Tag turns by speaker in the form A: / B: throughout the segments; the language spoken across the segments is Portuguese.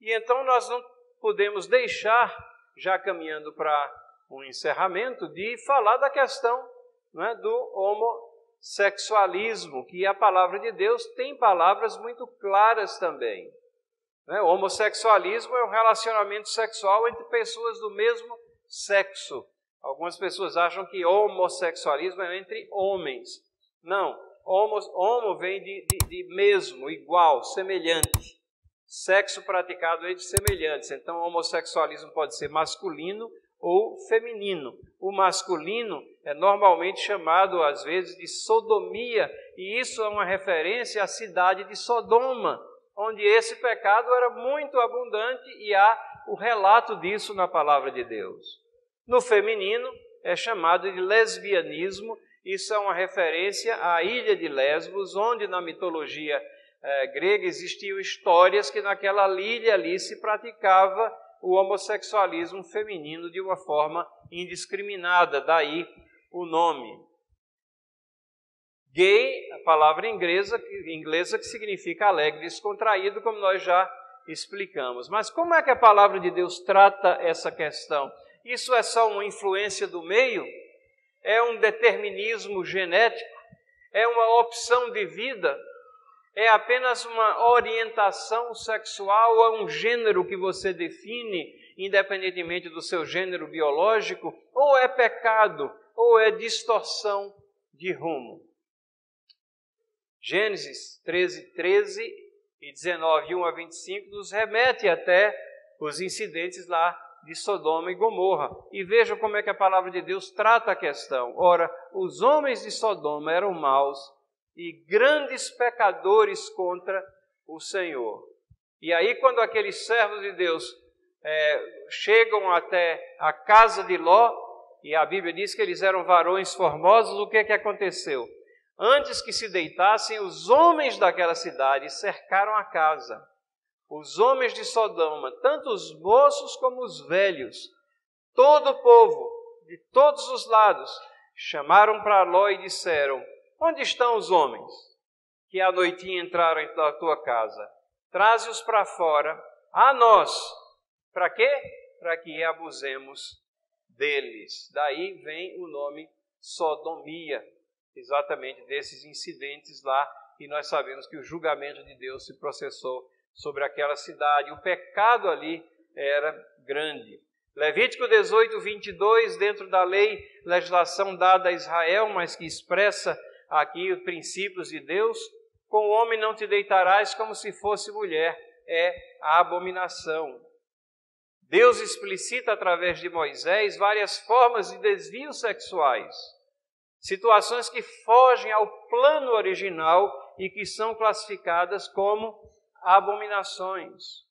A: E então nós não podemos deixar, já caminhando para um encerramento, de falar da questão, não é, do homossexualismo, que a palavra de Deus tem palavras muito claras também. O homossexualismo é um relacionamento sexual entre pessoas do mesmo sexo. Algumas pessoas acham que homossexualismo é entre homens. Não, homo vem de mesmo, igual, semelhante. Sexo praticado entre semelhantes. Então, o homossexualismo pode ser masculino ou feminino. O masculino é normalmente chamado, às vezes, de sodomia, e isso é uma referência à cidade de Sodoma, onde esse pecado era muito abundante e há o relato disso na palavra de Deus. No feminino é chamado de lesbianismo, isso é uma referência à ilha de Lesbos, onde na mitologia grega existiam histórias que naquela ilha ali se praticava o homossexualismo feminino de uma forma indiscriminada, daí o nome. Gay, a palavra inglesa que significa alegre, descontraído, como nós já explicamos. Mas como é que a palavra de Deus trata essa questão? Isso é só uma influência do meio? É um determinismo genético? É uma opção de vida? É apenas uma orientação sexual? Ou é um gênero que você define, independentemente do seu gênero biológico? Ou é pecado? Ou é distorção de rumo? Gênesis 13 e 19, 1 a 25, nos remete até os incidentes lá de Sodoma e Gomorra. E vejam como é que a palavra de Deus trata a questão. Ora, os homens de Sodoma eram maus e grandes pecadores contra o Senhor. E aí, quando aqueles servos de Deus chegam até a casa de Ló, e a Bíblia diz que eles eram varões formosos, o que aconteceu? Antes que se deitassem, os homens daquela cidade cercaram a casa. Os homens de Sodoma, tanto os moços como os velhos, todo o povo, de todos os lados, chamaram para Ló e disseram: onde estão os homens que à noitinha entraram na tua casa? Traze-os para fora, a nós. Para quê? Para que abusemos deles. Daí vem o nome sodomia, exatamente desses incidentes lá, e nós sabemos que o julgamento de Deus se processou sobre aquela cidade. O pecado ali era grande. Levítico 18, 22, dentro da lei, legislação dada a Israel, mas que expressa aqui os princípios de Deus: com o homem não te deitarás como se fosse mulher, é a abominação. Deus explicita através de Moisés várias formas de desvios sexuais, situações que fogem ao plano original e que são classificadas como abominações.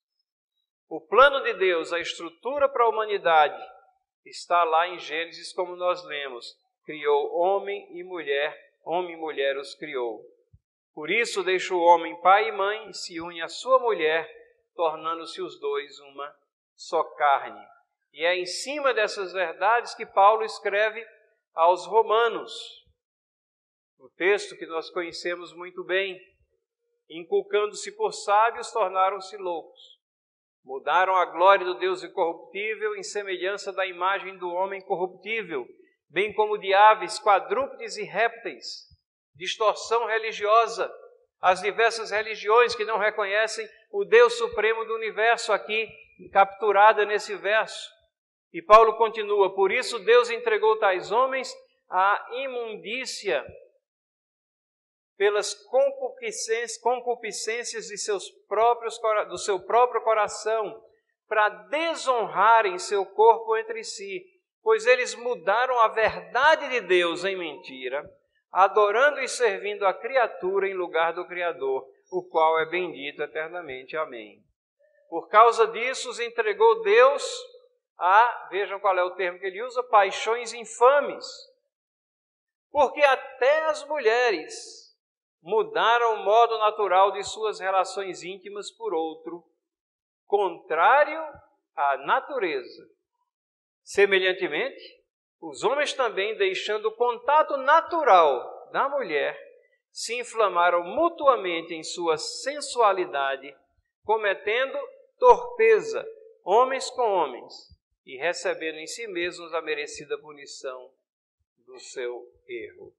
A: O plano de Deus, a estrutura para a humanidade, está lá em Gênesis, como nós lemos. Criou homem e mulher os criou. Por isso deixa o homem pai e mãe e se une à sua mulher, tornando-se os dois uma só carne. E é em cima dessas verdades que Paulo escreve aos Romanos, o texto que nós conhecemos muito bem: inculcando-se por sábios, tornaram-se loucos. Mudaram a glória do Deus incorruptível em semelhança da imagem do homem corruptível, bem como de aves, quadrúpedes e répteis. Distorção religiosa, as diversas religiões que não reconhecem o Deus supremo do universo, aqui capturada nesse verso. E Paulo continua: por isso Deus entregou tais homens à imundícia pelas concupiscências do seu próprio coração, para desonrarem seu corpo entre si, pois eles mudaram a verdade de Deus em mentira, adorando e servindo a criatura em lugar do Criador, o qual é bendito eternamente. Amém. Por causa disso, os entregou Deus a, vejam qual é o termo que ele usa, paixões infames, porque até as mulheres mudaram o modo natural de suas relações íntimas por outro, contrário à natureza. Semelhantemente, os homens também, deixando o contato natural da mulher, se inflamaram mutuamente em sua sensualidade, cometendo torpeza, homens com homens, e recebendo em si mesmos a merecida punição do seu erro.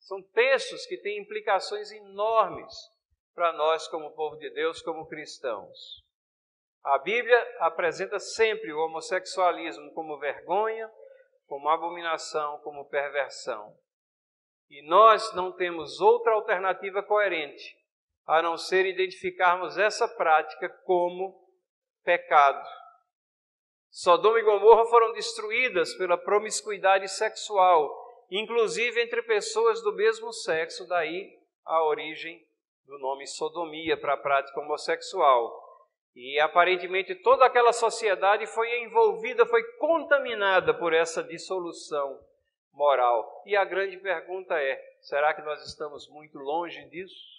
A: São textos que têm implicações enormes para nós como povo de Deus, como cristãos. A Bíblia apresenta sempre o homossexualismo como vergonha, como abominação, como perversão. E nós não temos outra alternativa coerente, a não ser identificarmos essa prática como pecado. Sodoma e Gomorra foram destruídas pela promiscuidade sexual, inclusive entre pessoas do mesmo sexo, daí a origem do nome sodomia para a prática homossexual. E aparentemente toda aquela sociedade foi envolvida, foi contaminada por essa dissolução moral. E a grande pergunta é, será que nós estamos muito longe disso?